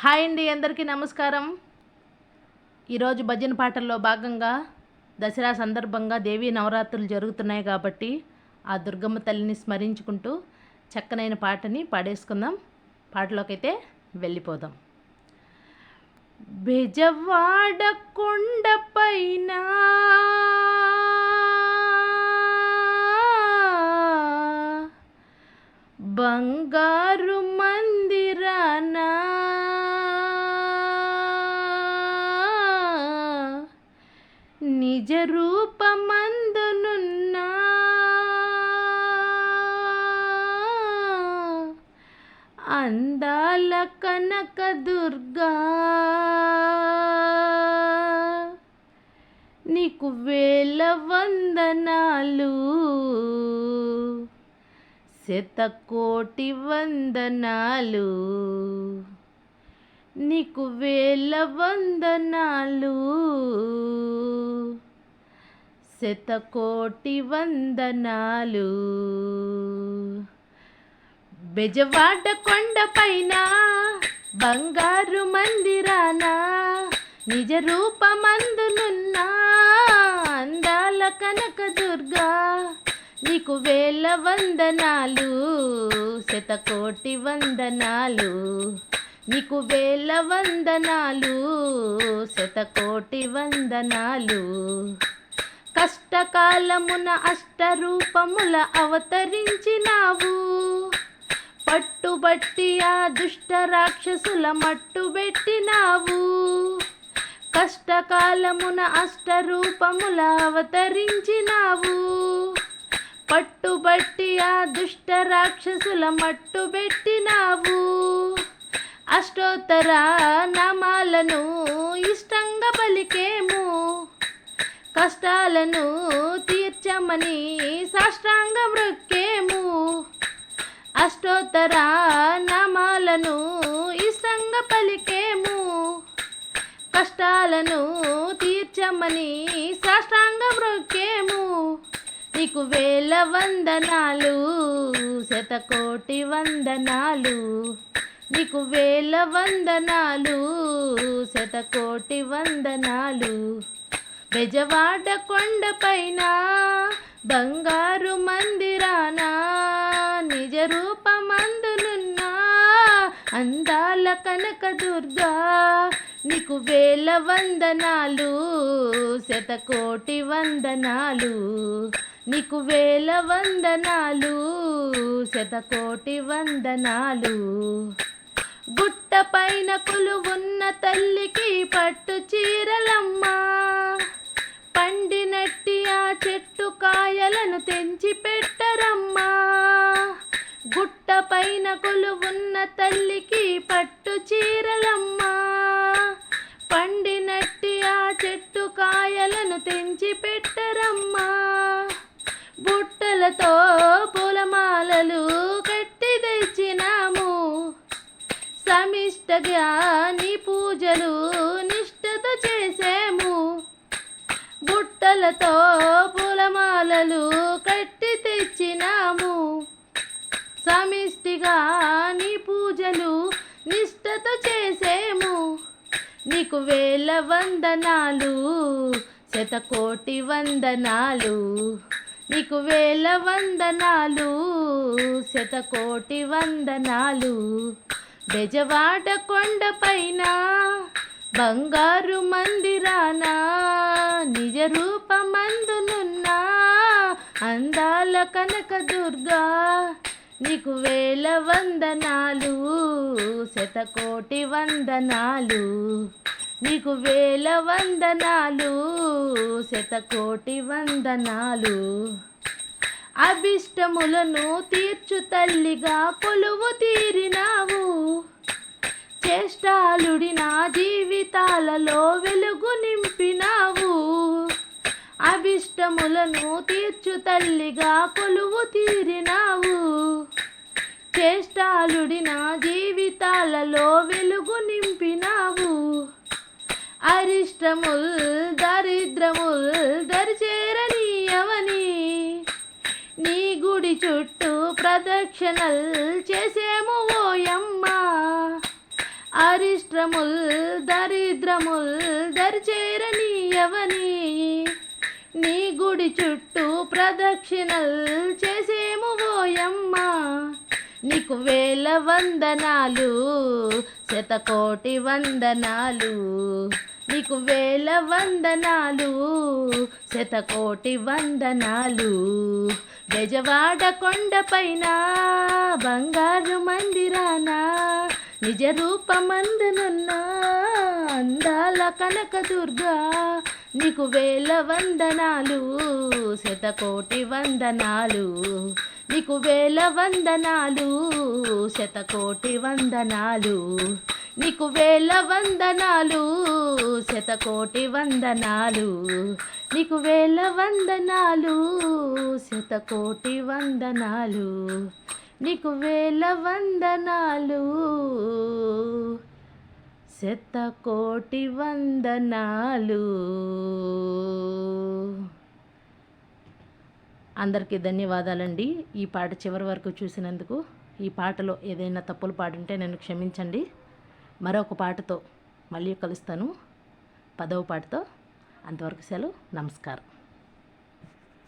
Hi అండి, అందరికీ నమస్కారం. ఈరోజు భజన పాటల్లో భాగంగా దసరా సందర్భంగా దేవీ నవరాత్రులు జరుగుతున్నాయి కాబట్టి ఆ దుర్గమ్మ తల్లిని స్మరించుకుంటూ చక్కనైన పాటని పాడేసుకుందాం. పాటలోకైతే వెళ్ళిపోదాం. బెజవాడ కొండపైన బంగారు మందిరాన నిజ రూపమందునున్న అందాల కనక దుర్గా నీకు వేల వందనాలు, శతకోటి వందనాలు. నీకు వేల వందనాలు, శతకోటి వందనాలు. బెజవాడ కొండపైన బంగారు మందిరాన నిజ రూపమందునున్న అందాల కనక దుర్గా నీకు వేల వందనాలు, శతకోటి వందనాలు. నీకు వేల వందనాలు, శతకోటి వందనాలు. కష్టకాలమున అష్టరూపముల అవతరించినావు, పట్టుబట్టి ఆ దుష్ట రాక్షసుల మట్టుబెట్టినావు. కష్టకాలమున అష్టరూపముల అవతరించినావు, పట్టుబట్టి ఆ దుష్ట రాక్షసుల మట్టుబెట్టినావు. అష్టోత్తర నామాలను ఇష్టంగా పలికేము, కష్టాలను తీర్చమని సాష్టాంగ మృక్కేము. అష్టోత్తర నామాలను ఇష్టంగా పలికేము, కష్టాలను తీర్చమని సాష్టాంగ మృక్కేము. నీకు వేల వందనాలు, శతకోటి వందనాలు. నీకు వేల వందనాలు, శతకోటి వందనాలు. బెజవాడ కొండపైన బంగారు మందిరాన నిజ రూపమందునున్న అందాల కనక దుర్గా నీకు వేల వందనాలు, శతకోటి వందనాలు. నీకు వేల వందనాలు, శతకోటి వందనాలు. గుట్ట పైన కొలువున్న తల్లికి పట్టు చీరలమ్మ, పండినట్టి ఆ చెట్టు కాయలను తెంచి పెట్టరమ్మా. గుట్ట పైన కొలువున్న తల్లికి పట్టు చీరలమ్మ, పండినట్టి ఆ చెట్టు కాయలను తెంచి పెట్టరమ్మా. బుట్టలతో పూలమాలలు కట్టి తెచ్చినాము, సమిష్టగా నీ పూజలు నిష్ఠతో చేసేము. బుట్టలతో పూలమాలలు కట్టి తెచ్చినాము, సమిష్టిగా నీ పూజలు నిష్ఠతో చేసేము. నీకు వేల వందనాలు, శతకోటి వందనాలు. నీకు వేల వందనాలు, శతకోటి వందనాలు. బెజవాడ కొండపైన బంగారు మందిరాన నిజ రూపమందునున్న అందాల కనక దుర్గా నీకు వేల వందనాలు, శతకోటి వందనాలు. నీకు వేల వందనాలు, శతకోటి వందనాలు. అభిష్టములను తీర్చు తల్లిగా కొలువు తీరినావు, చేష్టాలుడి నా జీవితాలలో వెలుగు నింపినావు. అభిష్టములను తీర్చు తల్లిగా కొలువు తీరినావు, చేష్టాలుడి నా జీవితాలలో వెలుగు నింపినావు. అరిష్టముల్ దరిద్రముల్ దరిచేరనీయవని నీ గుడి చుట్టూ ప్రదక్షిణల్ చేసేము ఓయమ్మ. అరిష్టముల్ దరిద్రముల్ దరిచేరనీయవని నీ గుడి చుట్టూ ప్రదక్షిణల్ చేసేము ఓయమ్మ. నీకు వేల వందనాలు, శతకోటి వందనాలు. నీకు వేల వందనాలు, శతకోటి వందనాలు. బెజవాడ కొండపైన బంగారు మందిరాన నిజ రూపమందునున్న అందాల కనకదుర్గా. నీకు వేల వందనాలు, శతకోటి వందనాలు. నీకు వేల వందనాలు, శతకోటి వందనాలు. నీకు వేల వందనాలు, శతకోటి వందనాలు. నీకు వేల వందనాలు, శతకోటి వందనాలు. నీకు వేల వందనాలు, శతకోటి వందనాలు. అందరికీ ధన్యవాదాలండి. ఈ పాట చివరి వరకు చూసినందుకు. ఈ పాటలో ఏదైనా తప్పులు పాడుంటే నన్ను క్షమించండి. మరొక పాటతో మళ్ళీ కలుస్తాను, 10వ పాటతో. అంతవరకు సెలవు. నమస్కారం.